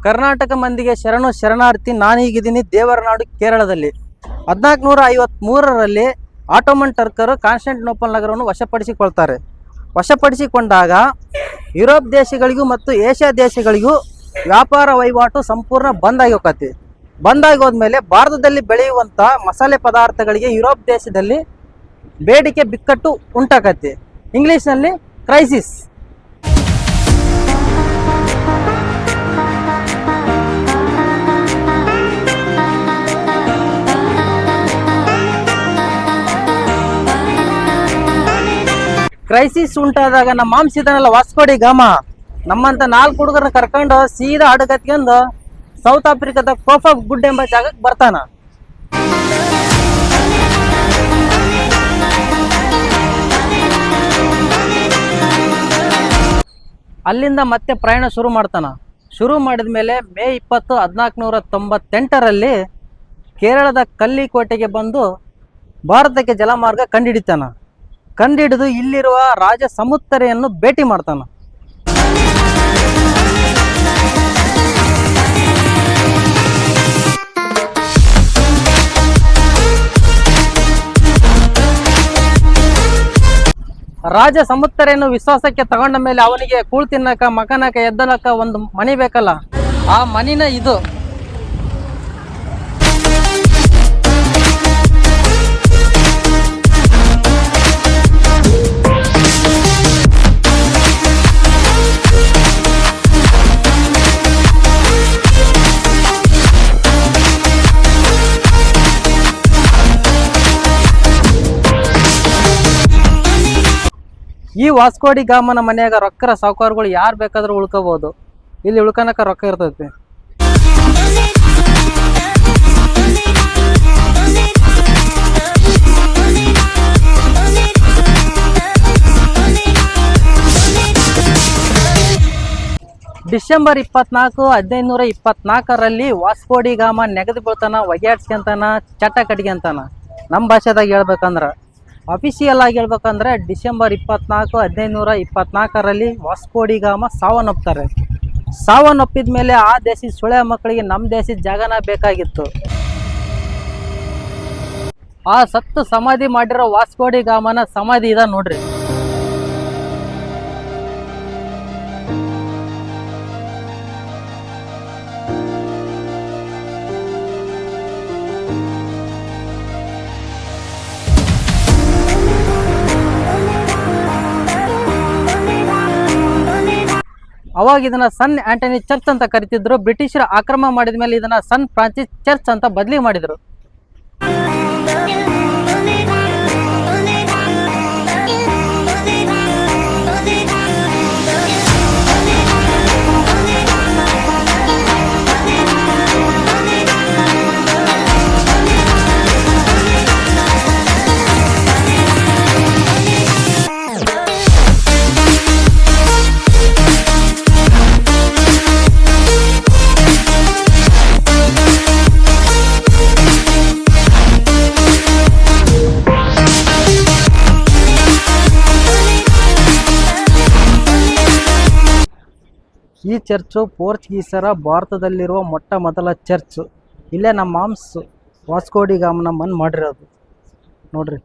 ಕರ್ನಾಟಕ ಮಂದಿಗೆ ಶರಣು ಶರಣಾರ್ಥಿ. ನಾನೀಗಿದ್ದೀನಿ ದೇವರನಾಡು ಕೇರಳದಲ್ಲಿ. 1453ರಲ್ಲಿ ಆಟೋಮನ್ ಟರ್ಕರು ಕಾನ್ಸ್ಟಾಂಟಿನೋಪಲ್ ನಗರವನ್ನು ವಶಪಡಿಸಿಕೊಳ್ತಾರೆ. ವಶಪಡಿಸಿಕೊಂಡಾಗ ಯುರೋಪ್ ದೇಶಗಳಿಗೂ ಮತ್ತು ಏಷ್ಯಾ ದೇಶಗಳಿಗೂ ವ್ಯಾಪಾರ ವಹಿವಾಟು ಸಂಪೂರ್ಣ ಬಂದಾಗಿ ಹೋಗತ್ತೆ. ಬಂದಾಗಿ ಹೋದ್ಮೇಲೆ ಭಾರತದಲ್ಲಿ ಬೆಳೆಯುವಂಥ ಮಸಾಲೆ ಪದಾರ್ಥಗಳಿಗೆ ಯುರೋಪ್ ದೇಶದಲ್ಲಿ ಬೇಡಿಕೆ ಬಿಕ್ಕಟ್ಟು ಉಂಟಾಗತ್ತೆ. ಇಂಗ್ಲೀಷ್ನಲ್ಲಿ ಕ್ರೈಸಿಸ್. ಕ್ರೈಸಿಸ್ ಉಂಟಾದಾಗ ನಮ್ಮ ಮಾಂಸಿದನಲ್ಲ ವಾಸ್ಕೋಡಿ ಗಾಮ ನಮ್ಮಂತ 4 ಹುಡುಗರನ್ನ ಕರ್ಕೊಂಡು ಸೀದಾ ಹಡಗತ್ಕೊಂಡು ಸೌತ್ ಆಫ್ರಿಕಾದ ಕೋಫ್ ಆಫ್ ಗುಡ್ ಎಂಬ ಜಾಗಕ್ಕೆ ಬರ್ತಾನ. ಅಲ್ಲಿಂದ ಮತ್ತೆ ಪ್ರಯಾಣ ಶುರು ಮಾಡ್ತಾನ. ಶುರು ಮಾಡಿದ ಮೇಲೆ ಮೇ 20, 1498ರಲ್ಲಿ ಕೇರಳದ ಕಲ್ಲಿಕೋಟೆಗೆ ಬಂದು ಭಾರತಕ್ಕೆ ಜಲಮಾರ್ಗ ಕಂಡುಹಿಡಿತಾನ. ಕಂಡುಹಿಡಿದು ಇಲ್ಲಿರುವ ರಾಜ ಸಮುತ್ತರೆಯನ್ನು ಭೇಟಿ ಮಾಡ್ತಾನ. ರಾಜ ಸಮುತ್ತರೆಯನ್ನು ವಿಶ್ವಾಸಕ್ಕೆ ತಗೊಂಡ ಮೇಲೆ ಅವನಿಗೆ ಕೂಳ್ ತಿನ್ನಕ, ಮಕನಕ, ಎದ್ದಲಕ ಒಂದು ಮನಿ ಬೇಕಲ್ಲ. ಆ ಮನಿನ ಇದು. ಈ ವಾಸ್ಕೋಡಿ ಗಾಮನ ಮನೆಯಾಗ ರೊಕ್ಕರ ಸಾಹುಕಾರಗಳು ಯಾರು ಬೇಕಾದ್ರೂ ಉಳ್ಕೋಬಹುದು. ಇಲ್ಲಿ ಉಳ್ಕನಕ ರೊಕ್ಕ ಇರ್ತೈತಿ. ಡಿಸೆಂಬರ್ 24, 1524ರಲ್ಲಿ ವಾಸ್ಕೋಡಿ ಗಾಮ ನೆಗದು ಬೀಳ್ತಾನ, ಒಗ್ಯಾಡ್ಸ್ಕೊಂತಾನ, ಚಟ ಕಟ್ಕೊಂತಾನ. ನಮ್ಮ ಭಾಷೆದಾಗ ಹೇಳ್ಬೇಕಂದ್ರ, ಅಫಿಷಿಯಲ್ ಆಗಿ ಹೇಳ್ಬೇಕಂದ್ರೆ ಡಿಸೆಂಬರ್ 24, 1524ರಲ್ಲಿ ವಾಸ್ಕೋಡಿ ಗಾಮ ಸಾವನ್ನಪ್ತಾರೆ. ಸಾವನ್ನಪ್ಪಿದ ಮೇಲೆ ಆ ದೇಶದ ಸುಳೆ ಮಕ್ಕಳಿಗೆ ನಮ್ಮ ದೇಶದ ಜಾಗನ ಬೇಕಾಗಿತ್ತು. ಆ ಸತ್ತು ಸಮಾಧಿ ಮಾಡಿರೋ ವಾಸ್ಕೋಡಿ ಗಾಮನ ಸಮಾಧಿ ಇದ ನೋಡ್ರಿ. ಅವಾಗ ಇದನ್ನ ಸನ್ ಆಂಟನಿ ಚರ್ಚ್ ಅಂತ ಕರಿತಿದ್ರು. ಬ್ರಿಟಿಷರು ಆಕ್ರಮಣ ಮಾಡಿದ ಮೇಲೆ ಇದನ್ನ ಸನ್ ಫ್ರಾನ್ಸಿಸ್ ಚರ್ಚ್ ಅಂತ ಬದಲಿ ಮಾಡಿದ್ರು. ಈ ಚರ್ಚು ಪೋರ್ಚುಗೀಸರ ಭಾರತದಲ್ಲಿರುವ ಮೊಟ್ಟ ಮೊದಲ ಚರ್ಚ್. ಇಲ್ಲೇ ನಮ್ಮ ಮಾಮ್ಸ್ ವಾಸ್ಕೋಡಿ ಗಾಮನ ಮನ್ ಮಾಡಿರೋದು ನೋಡ್ರಿ.